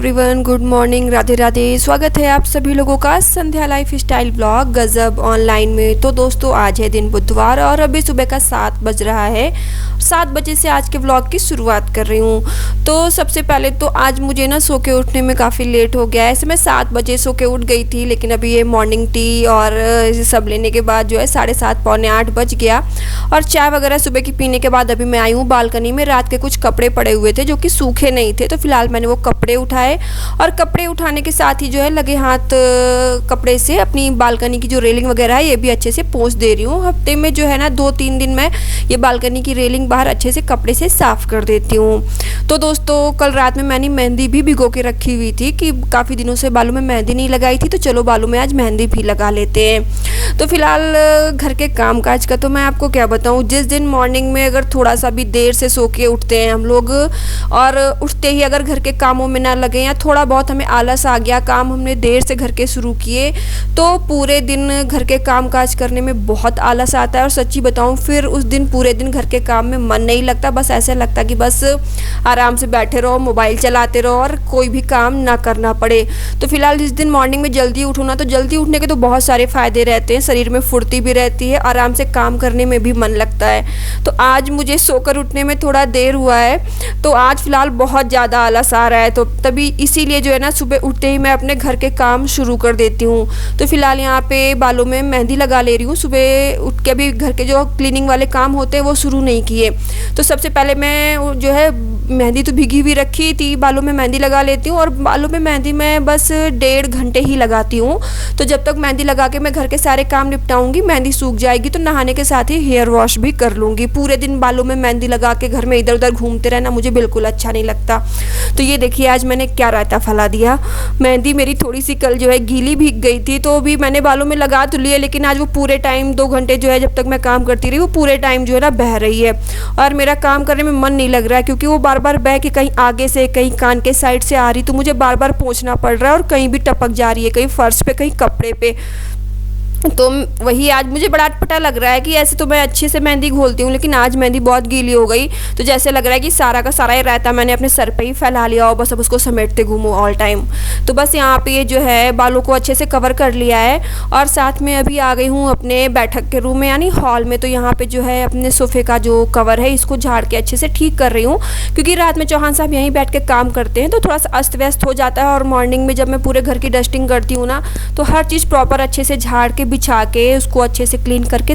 Everyone, good morning, Radhe Radhe. स्वागत है आप सभी लोगों का संध्या लाइफ स्टाइल ब्लॉग गजब ऑनलाइन में। तो दोस्तों, आज है दिन बुधवार और अभी सुबह का 7 बज रहा है। 7 बजे से आज के ब्लॉग की शुरुआत कर रही हूँ। तो सबसे पहले तो आज मुझे ना सो के उठने में काफ़ी लेट हो गया है। ऐसे मैं 7 बजे सो के उठ गई थी, लेकिन अभी ये मॉर्निंग टी और ये सब लेने के बाद जो है 7:30 पौने 8 बज गया। और चाय वगैरह सुबह की पीने के बाद अभी मैं आई हूँ बालकनी में। रात के कुछ कपड़े पड़े हुए थे जो कि सूखे नहीं थे, तो फिलहाल मैंने वो कपड़े उठाए और कपड़े उठाने के साथ ही जो है लगे हाथ कपड़े से अपनी बालकनी की जो रेलिंग वगैरह है ये भी अच्छे से पोंछ दे रही हूँ। हफ्ते में जो है ना 2-3 दिन मैं ये बालकनी की रेलिंग बाहर अच्छे से कपड़े से साफ़ कर देती हूँ। तो दोस्तों, कल रात में मैंने मेहंदी भी भिगो के रखी हुई थी कि काफ़ी दिनों से बालों में मेहंदी नहीं लगाई थी, तो चलो बालों में आज मेहंदी भी लगा लेते हैं। तो फिलहाल घर के काम काज का तो मैं आपको क्या बताऊँ। जिस दिन मॉर्निंग में अगर थोड़ा सा भी देर से सो के उठते हैं हम लोग और उठते ही अगर घर के कामों में ना लगे या थोड़ा बहुत हमें आलस आ गया, काम हमने देर से घर के शुरू किए, तो पूरे दिन घर के काम काज करने में बहुत आलस आता है। और सच्ची बताऊं, फिर उस दिन पूरे दिन घर के काम में मन नहीं लगता। बस ऐसा लगता कि बस आराम से बैठे रहो, मोबाइल चलाते रहो और कोई भी काम ना करना पड़े। तो फिलहाल जिस दिन मॉर्निंग में जल्दी उठो ना, तो जल्दी उठने के तो बहुत सारे फ़ायदे रहते हैं। शरीर में फुर्ती भी रहती है, आराम से काम करने में भी मन लगता है। तो आज मुझे सोकर उठने में थोड़ा देर हुआ है, तो आज फ़िलहाल बहुत ज़्यादा आलस आ रहा है। तो तभी इसीलिए जो है ना सुबह उठते ही मैं अपने घर के काम शुरू कर देती हूँ। तो फिलहाल यहाँ पे बालों में मेहंदी लगा ले रही हूँ। सुबह उठ के अभी घर के जो क्लीनिंग वाले काम होते हैं वो शुरू नहीं किए। तो सबसे पहले मैं जो है मेहंदी तो भीगी हुई रखी थी, बालों में मेहंदी लगा लेती हूँ। और बालों में मेहंदी मैं बस 1.5 घंटे ही लगाती हूँ। तो जब तक मेहंदी लगा के मैं घर के सारे काम निपटाऊंगी, मेहंदी सूख जाएगी, तो नहाने के साथ ही हेयर वॉश भी कर लूँगी। पूरे दिन बालों में मेहंदी लगा के घर में इधर उधर घूमते रहना मुझे बिल्कुल अच्छा नहीं लगता। तो ये देखिए आज मैंने क्या रायता फैला दिया। मेहंदी मेरी थोड़ी सी कल जो है गीली भीग गई थी, तो भी मैंने बालों में लगा तो लिए, लेकिन आज वो पूरे टाइम 2 घंटे जो है जब तक मैं काम करती रही वो पूरे टाइम जो है ना बह रही है। और मेरा काम करने में मन नहीं लग रहा है, क्योंकि वो बार बार बह के कहीं आगे से कहीं कान के साइड से आ रही, तो मुझे बार बार पोंछना पड़ रहा है और कहीं भी टपक जा रही है, कहीं फर्श पे कहीं कपड़े पे। तो वही आज मुझे बड़ा अटपटा लग रहा है कि ऐसे तो मैं अच्छे से मेहंदी घोलती हूँ, लेकिन आज मेहंदी बहुत गीली हो गई। तो जैसे लग रहा है कि सारा का सारा ये रायता मैंने अपने सर पे ही फैला लिया और बस अब उसको समेटते घूमूँ ऑल टाइम। तो बस यहाँ पे ये जो है बालों को अच्छे से कवर कर लिया है और साथ में अभी आ गई हूँ अपने बैठक के रूम में यानी हॉल में। तो यहाँ पर जो है अपने सोफ़े का जो कवर है इसको झाड़ के अच्छे से ठीक कर रही हूँ, क्योंकि रात में चौहान साहब यहीं बैठ के काम करते हैं, तो थोड़ा सा अस्त व्यस्त हो जाता है। और मॉर्निंग में जब मैं पूरे घर की डस्टिंग करती हूँ ना, तो हर चीज़ प्रॉपर अच्छे से झाड़ के बिछा के उसको अच्छे से क्लीन करके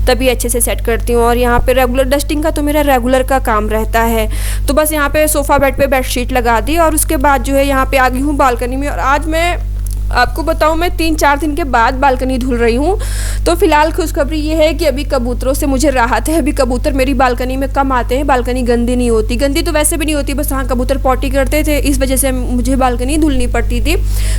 तभी अच्छे से सेट करती हूँ। और यहाँ पे रेगुलर डस्टिंग का तो मेरा रेगुलर का काम रहता है। तो बस यहाँ पे सोफ़ा बेड पे बेडशीट लगा दी और उसके बाद जो है यहाँ पे आ गई हूँ बालकनी में। और आज मैं आपको बताऊं, मैं 3-4 दिन के बाद बालकनी धुल रही हूँ। तो फिलहाल खुशखबरी ये है कि अभी कबूतरों से मुझे राहत है। अभी कबूतर मेरी बालकनी में कम आते हैं, बालकनी गंदी नहीं होती। गंदी तो वैसे भी नहीं होती, बस हाँ कबूतर पॉटी करते थे, इस वजह से मुझे बालकनी धुलनी पड़ती थी।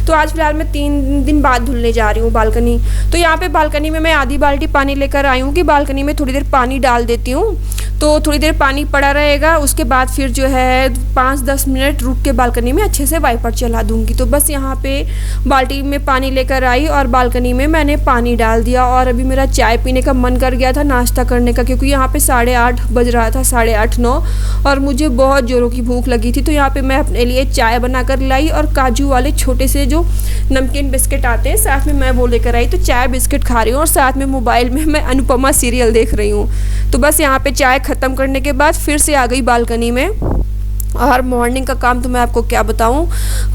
तो आज फिलहाल मैं 3 दिन बाद धुलने जा रही हूँ बालकनी। तो यहाँ पर बालकनी में मैं आधी बाल्टी पानी लेकर आई हूँ कि बालकनी में थोड़ी देर पानी डाल देती हूँ, तो थोड़ी देर पानी पड़ा रहेगा। उसके बाद फिर जो है 5-10 मिनट रुक के बालकनी में अच्छे से वाइपर चला दूँगी। तो बस यहाँ पे बाल्टी में पानी लेकर आई और बालकनी में मैंने पानी डाल दिया। और अभी मेरा चाय पीने का मन कर गया था, नाश्ता करने का, क्योंकि यहाँ पे 8:30 बज रहा था, 8:30-9, और मुझे बहुत ज़ोरों की भूख लगी थी। तो यहाँ पे मैं अपने लिए चाय बनाकर लाई और काजू वाले छोटे से जो नमकीन बिस्किट आते हैं साथ में मैं वो लेकर आई। तो चाय बिस्किट खा रही हूँ और साथ में मोबाइल में मैं अनुपमा सीरियल देख रही हूँ। तो बस यहाँ पे चाय ख़त्म करने के बाद फिर से आ गई बालकनी में। और मॉर्निंग का काम तो मैं आपको क्या बताऊं,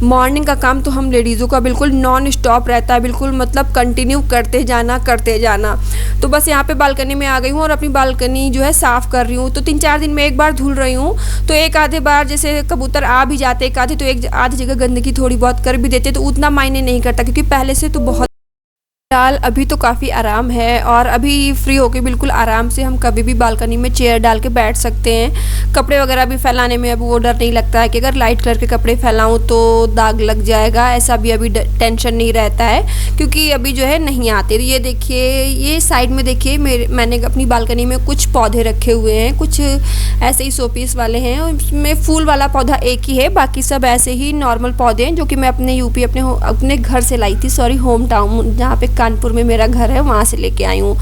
मॉर्निंग का काम तो हम लेडीज़ों का बिल्कुल नॉन स्टॉप रहता है, बिल्कुल मतलब कंटिन्यू करते जाना करते जाना। तो बस यहाँ पे बालकनी में आ गई हूँ और अपनी बालकनी जो है साफ़ कर रही हूँ। तो 3-4 दिन में एक बार धुल रही हूँ। तो एक आधे बार जैसे कबूतर आ भी जाते एक आधे, तो एक आधी जगह गंदगी थोड़ी बहुत कर भी देते, तो उतना मायने नहीं करता, क्योंकि पहले से तो बहुत फिलहाल अभी तो काफ़ी आराम है और अभी फ्री होके बिल्कुल आराम से हम कभी भी बालकनी में चेयर डाल के बैठ सकते हैं। कपड़े वगैरह भी फैलाने में अब वो डर नहीं लगता है कि अगर लाइट कलर के कपड़े फैलाऊं तो दाग लग जाएगा, ऐसा भी अभी टेंशन नहीं रहता है, क्योंकि अभी जो है नहीं आते। ये देखिए, ये साइड में देखिए मैंने अपनी बालकनी में कुछ पौधे रखे हुए हैं, कुछ ऐसे ही शोपीस वाले हैं। उसमें फूल वाला पौधा एक ही है, बाकी सब ऐसे ही नॉर्मल पौधे हैं जो कि मैं अपने यूपी अपने घर से लाई थी, सॉरी होम टाउन जहाँ पे कानपुर में मेरा घर है, वहाँ से लेके आई हूँ।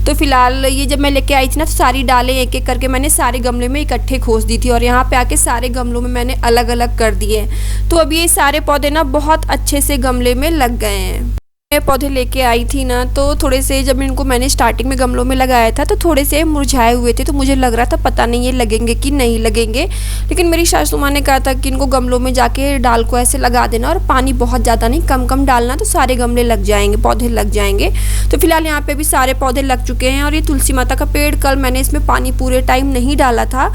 तो फिलहाल ये जब मैं लेके आई थी ना तो सारी डालें एक एक करके मैंने सारे गमले में इकट्ठे खोस दी थी और यहाँ पे आके सारे गमलों में मैंने अलग अलग कर दिए। तो अब ये सारे पौधे ना बहुत अच्छे से गमले में लग गए हैं। मैं पौधे लेके आई थी ना तो थोड़े से जब इनको मैंने स्टार्टिंग में गमलों में लगाया था तो थोड़े से मुरझाए हुए थे, तो मुझे लग रहा था पता नहीं ये लगेंगे कि नहीं लगेंगे। लेकिन मेरी सासू माँ ने कहा था कि इनको गमलों में जाके डाल को ऐसे लगा देना और पानी बहुत ज़्यादा नहीं, कम कम डालना, तो सारे गमले लग जाएंगे, पौधे लग जाएंगे। तो फिलहाल यहाँ पे भी सारे पौधे लग चुके हैं। और ये तुलसी माता का पेड़, कल मैंने इसमें पानी पूरे टाइम नहीं डाला था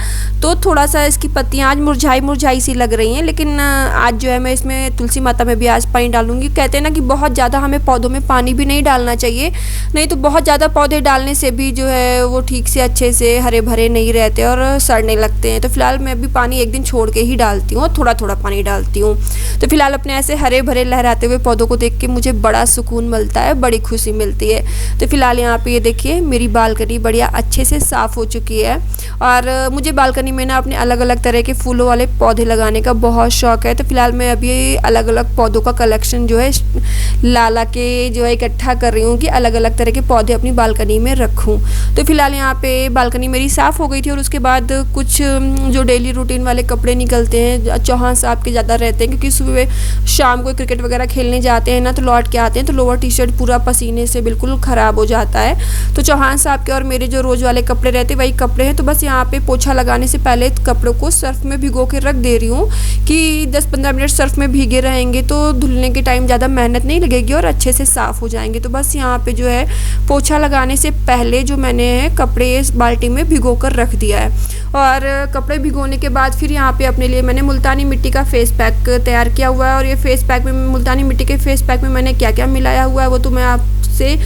तो थोड़ा सा इसकी पत्तियाँ आज मुरझाई सी लग रही हैं। लेकिन आज जो है मैं इसमें तुलसी माता में भी आज पानी डालूंगी। कहते हैं ना कि बहुत ज़्यादा हमें पौधों में पानी भी नहीं डालना चाहिए, नहीं तो बहुत ज़्यादा पौधे डालने से भी जो है वो ठीक से अच्छे से हरे भरे नहीं रहते और सड़ने लगते हैं। तो फिलहाल मैं भी पानी एक दिन छोड़ के ही डालती हूँ और थोड़ा थोड़ा पानी डालती हूँ। तो फिलहाल अपने ऐसे हरे भरे लहराते हुए पौधों को देख के मुझे बड़ा सुकून मिलता है, बड़ी खुशी मिलती है। तो फिलहाल यहाँ पे ये देखिए मेरी बालकनी बढ़िया अच्छे से साफ़ हो चुकी है। और मुझे बालकनी में ना अपने अलग अलग तरह के फूलों वाले पौधे लगाने का बहुत शौक़ है। तो फिलहाल मैं अभी अलग अलग पौधों का कलेक्शन जो है लाला के जो है इकट्ठा कर रही हूँ कि अलग अलग तरह के पौधे अपनी बालकनी में रखूँ। तो फिलहाल यहाँ पे बालकनी मेरी साफ़ हो गई थी और उसके बाद कुछ जो डेली रूटीन वाले कपड़े निकलते हैं चौहान साहब के ज़्यादा रहते हैं, क्योंकि सुबह शाम को क्रिकेट वगैरह खेलने जाते हैं ना तो लौट के आते हैं तो लोअर टी शर्ट पूरा पसीने से बिल्कुल ख़राब हो जाता है। तो चौहान साहब के और मेरे जो रोज़ वाले कपड़े रहते वही कपड़े हैं। तो बस यहाँ पे पोछा लगाने से पहले कपड़ों को सर्फ में भिगो के रख दे रही हूँ कि 10-15 मिनट सर्फ में भीगे रहेंगे तो धुलने के टाइम ज़्यादा मेहनत नहीं लगेगी और अच्छे से साफ़ हो जाएंगे। तो बस यहाँ पे जो है पोछा लगाने से पहले जो मैंने कपड़े इस बाल्टी में भिगो कर रख दिया है। और कपड़े भिगोने के बाद फिर यहाँ पे अपने लिए मैंने मुल्तानी मिट्टी का फेस पैक तैयार किया हुआ है। और ये फेस पैक में मुल्तानी मिट्टी के फेस पैक में मैंने क्या क्या मिलाया हुआ है वो तो मैं आपसे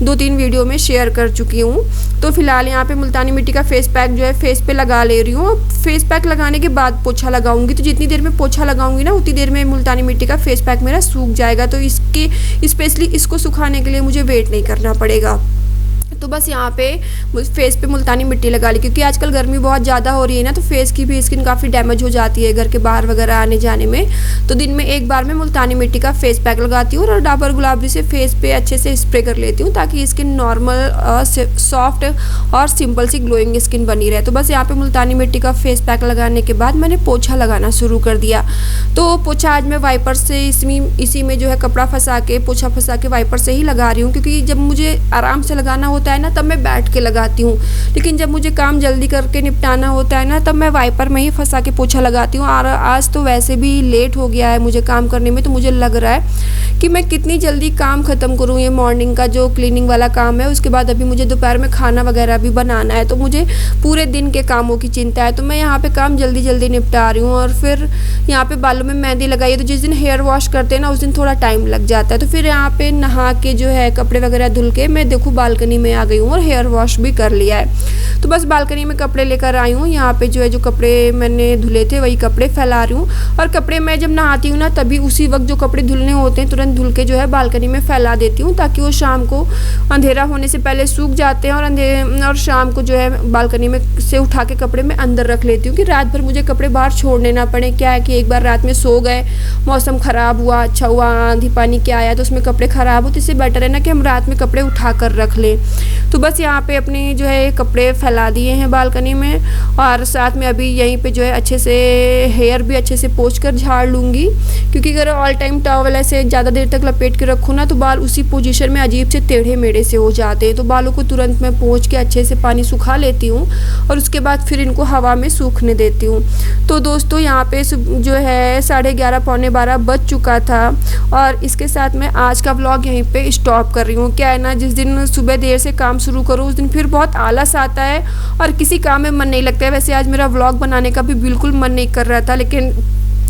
2-3 वीडियो में शेयर कर चुकी हूँ। तो फिलहाल यहाँ पे मुल्तानी मिट्टी का फेस पैक जो है फेस पे लगा ले रही हूँ। फेस पैक लगाने के बाद पोछा लगाऊंगी, तो जितनी देर में पोछा लगाऊंगी ना उतनी देर में मुल्तानी मिट्टी का फेस पैक मेरा सूख जाएगा। तो इसके स्पेशली इसको सुखाने के लिए मुझे वेट नहीं करना पड़ेगा। तो बस यहाँ पे फेस पे मुल्तानी मिट्टी लगा ली, क्योंकि आजकल गर्मी बहुत ज़्यादा हो रही है ना तो फेस की भी स्किन काफ़ी डैमेज हो जाती है घर के बाहर वगैरह आने जाने में। तो दिन में एक बार मैं मुल्तानी मिट्टी का फेस पैक लगाती हूँ और डाबर गुलाबरी से फेस पे अच्छे से स्प्रे कर लेती हूँ ताकि स्किन नॉर्मल सॉफ्ट और सिंपल सी ग्लोइंग स्किन बनी रहे। तो बस यहाँ पे मुल्तानी मिट्टी का फेस पैक लगाने के बाद मैंने पोछा लगाना शुरू कर दिया। तो पोछा आज मैं वाइपर से इसी में जो है कपड़ा फंसा के पोछा फंसा के वाइपर से ही लगा रही हूँ, क्योंकि जब मुझे आराम से लगाना होता है ना तब मैं बैठ के लगाती हूँ, लेकिन जब मुझे काम जल्दी करके निपटाना होता है ना तब मैं वाइपर में ही फंसा के पोछा लगाती हूँ। और आज तो वैसे भी लेट हो गया है मुझे काम करने में, तो मुझे लग रहा है कि मैं कितनी जल्दी काम ख़त्म करूँ। ये मॉर्निंग का जो क्लीनिंग वाला काम है उसके बाद अभी मुझे दोपहर में खाना वगैरह भी बनाना है, तो मुझे पूरे दिन के कामों की चिंता है। तो मैं यहाँ पे काम जल्दी जल्दी निपटा रही हूँ। और फिर यहाँ पे बालों में मेहंदी लगाई है, तो जिस दिन हेयर वॉश करते हैं ना उस दिन थोड़ा टाइम लग जाता है। तो फिर यहाँ पे नहा के जो है कपड़े वगैरह धुल के मैं देखूँ बालकनी में आ गई हूँ और हेयर वॉश भी कर लिया है। तो बस बालकनी में कपड़े लेकर आई हूँ। यहाँ पे जो है जो कपड़े मैंने धुले थे वही कपड़े फैला रही हूँ। और कपड़े मैं जब नहाती हूँ ना तभी उसी वक्त जो कपड़े धुलने होते हैं तुरंत धुल के जो है बालकनी में फैला देती हूँ, ताकि वो शाम को अंधेरा होने से पहले सूख जाते हैं। और शाम को जो है बालकनी में से उठा के कपड़े मैं अंदर रख लेती हूँ कि रात भर मुझे कपड़े बाहर छोड़ने ना पड़े। क्या है कि एक बार रात में सो गए, मौसम ख़राब हुआ, अच्छा हुआ, आंधी पानी क्या आया तो उसमें कपड़े ख़राब हो, तो इससे बेटर है ना कि हम रात में कपड़े उठा कर रख लें। तो बस यहाँ पे अपने जो है कपड़े फैला दिए हैं बालकनी में। और साथ में अभी यहीं पे जो है अच्छे से हेयर भी अच्छे से पोंछ कर झाड़ लूँगी, क्योंकि अगर ऑल टाइम टॉवल ऐसे ज़्यादा देर तक लपेट के रखूँ ना तो बाल उसी पोजीशन में अजीब से टेढ़े मेढ़े से हो जाते हैं। तो बालों को तुरंत मैं पोंछ के अच्छे से पानी सुखा लेती हूँ और उसके बाद फिर इनको हवा में सूखने देती हूँ। तो दोस्तों यहाँ पे जो है 11:30 पौने 12 बज चुका था और इसके साथ मैं आज का व्लॉग यहीं पे स्टॉप कर रही हूँ। क्या है ना, जिस दिन सुबह देर से काम शुरू करूँ उस दिन फिर बहुत आलस आता है और किसी काम में मन नहीं लगता है। वैसे आज मेरा व्लॉग बनाने का भी बिल्कुल मन नहीं कर रहा था, लेकिन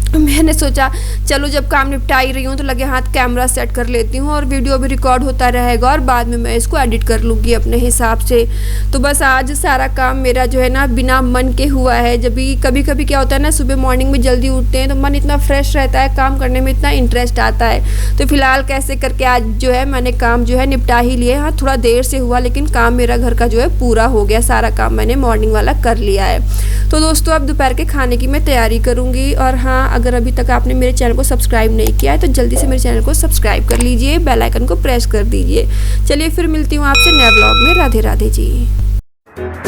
मैंने सोचा चलो जब काम निपटा ही रही हूँ तो लगे हाथ कैमरा सेट कर लेती हूँ और वीडियो भी रिकॉर्ड होता रहेगा और बाद में मैं इसको एडिट कर लूँगी अपने हिसाब से। तो बस आज सारा काम मेरा जो है ना बिना मन के हुआ है। जब भी कभी कभी क्या होता है ना, सुबह मॉर्निंग में जल्दी उठते हैं तो मन इतना फ्रेश रहता है, काम करने में इतना इंटरेस्ट आता है। तो फिलहाल कैसे करके आज जो है मैंने काम जो है निपटा ही लिए। हाँ थोड़ा देर से हुआ लेकिन काम मेरा घर का जो है पूरा हो गया, सारा काम मैंने मॉर्निंग वाला कर लिया है। तो दोस्तों अब दोपहर के खाने की मैं तैयारी करूँगी। और हाँ अगर अभी तक आपने मेरे चैनल को सब्सक्राइब नहीं किया है तो जल्दी से मेरे चैनल को सब्सक्राइब कर लीजिए, बेल आइकन को प्रेस कर दीजिए। चलिए फिर मिलती हूँ आपसे नए ब्लॉग में। राधे राधे जी।